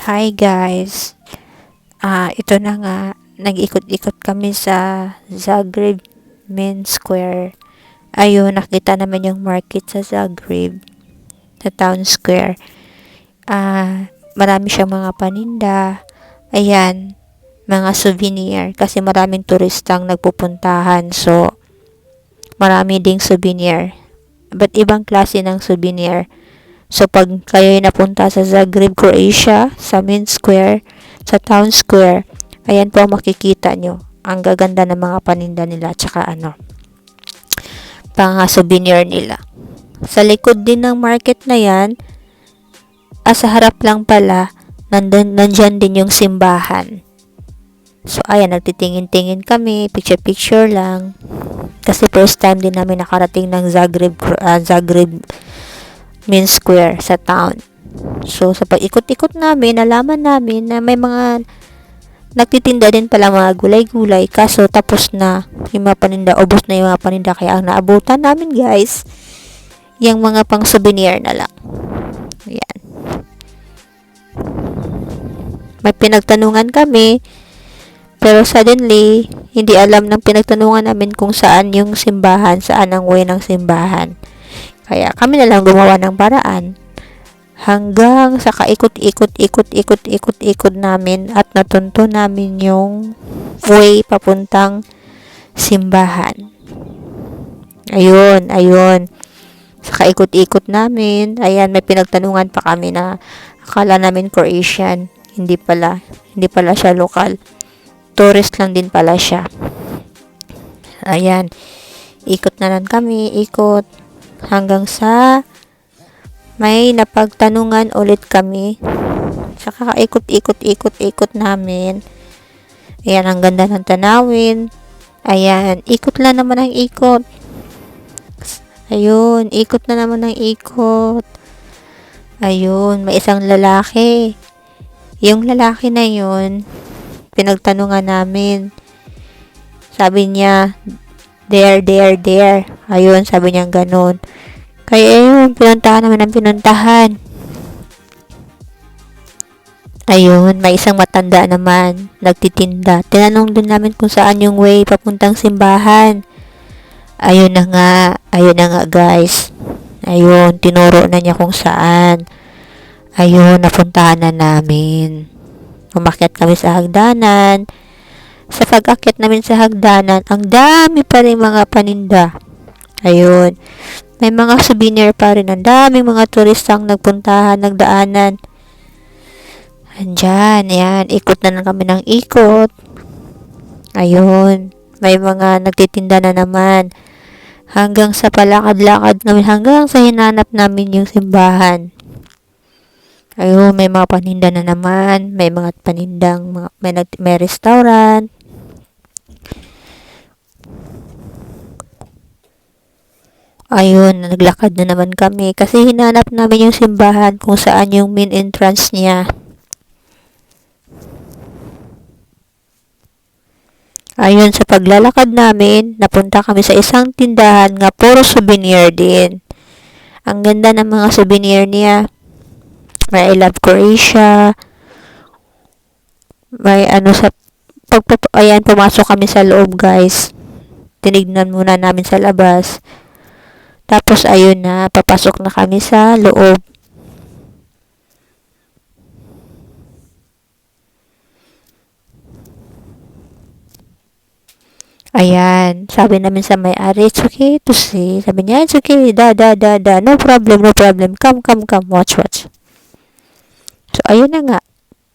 Hi guys. Ito na nga, nag-ikot-ikot kami sa Zagreb Main Square. Ayun, nakita naman yung market sa Zagreb, sa Town Square. Marami siyang mga paninda. Ayan, mga souvenir kasi maraming turistang nagpupuntahan. So, marami ding souvenir. Ba't ibang klase ng souvenir? So, pag kayo'y napunta sa Zagreb, Croatia, sa Main Square, sa Town Square, ayan po ang makikita nyo. Ang gaganda ng mga paninda nila, tsaka pang souvenir nila. Sa likod din ng market na yan, sa harap lang pala, nandyan din yung simbahan. So, ayan, nagtitingin-tingin kami, picture-picture lang. Kasi first time din namin nakarating ng Zagreb Main Square sa town. So, sa pag-ikot-ikot namin, nalaman namin na may mga nagtitinda din pala mga gulay-gulay. Kaso, tapos na yung mga paninda, ubos na yung mga paninda. Kaya, ang naabutan namin, guys, yung mga pang souvenir na lang. Ayan. May pinagtanungan kami, pero suddenly, hindi alam ng pinagtanungan namin kung saan yung simbahan, saan ang way ng simbahan. Kaya kami na lang gumawa ng paraan hanggang sa kaikot-ikot namin at natunto namin yung way papuntang simbahan. Ayun. Sa kaikot-ikot namin, ayan, may pinagtanungan pa kami na akala namin Croatian. Hindi pala siya lokal. Tourist lang din pala siya. Ayan, ikot na lang kami, hanggang sa may napagtanungan ulit kami. Saka ikot namin. Ayan, ang ganda ng tanawin. Ayan, ikot lang naman ang ikot. Ayun, ikot na naman ang ikot. Ayun, may isang lalaki. Yung lalaki na yun, pinagtanungan namin. Sabi niya, there. Ayun, sabi niya ganun. Kaya ayun, pinuntahan namin ang pinuntahan. Ayun, may isang matanda naman, nagtitinda. Tinanong din namin kung saan yung way papuntang simbahan. Ayun na nga guys. Ayun, tinuro na niya kung saan. Ayun, napuntahan na namin. Umakyat kami sa hagdanan. Sa pag-akyat namin sa hagdanan, ang dami pa rin mga paninda. Ayun. May mga souvenir pa rin. Ang daming mga turistang nagdaanan. Andyan, ayan. Ikot na lang kami ng ikot. Ayun. May mga nagtitinda na naman. Hanggang sa palakad-lakad namin. Hanggang sa hinanap namin yung simbahan. Ayun, may mga paninda na naman. May mga panindang, may restaurant. Ayun, naglakad na naman kami kasi hinanap namin yung simbahan kung saan yung main entrance niya. Ayun, sa paglalakad namin, napunta kami sa isang tindahan nga puro souvenir din. Ang ganda ng mga souvenir niya. May I Love Croatia. May ayan, pumasok kami sa loob, guys. Tinignan muna namin sa labas. Tapos, ayun na, papasok na kami sa loob. Ayan, sabi namin sa may-ari, it's okay to see. Sabi niya, it's okay, no problem, come, watch. So, ayun na nga,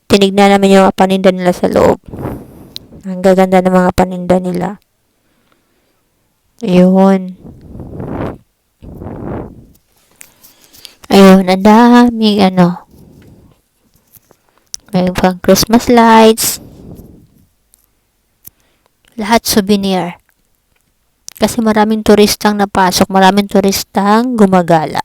tinignan namin yung paninda nila sa loob. Ang gaganda ng mga paninda nila. Ayun, ang daming may pang Christmas lights. Lahat souvenir. Kasi maraming turistang napasok, maraming turistang gumagala.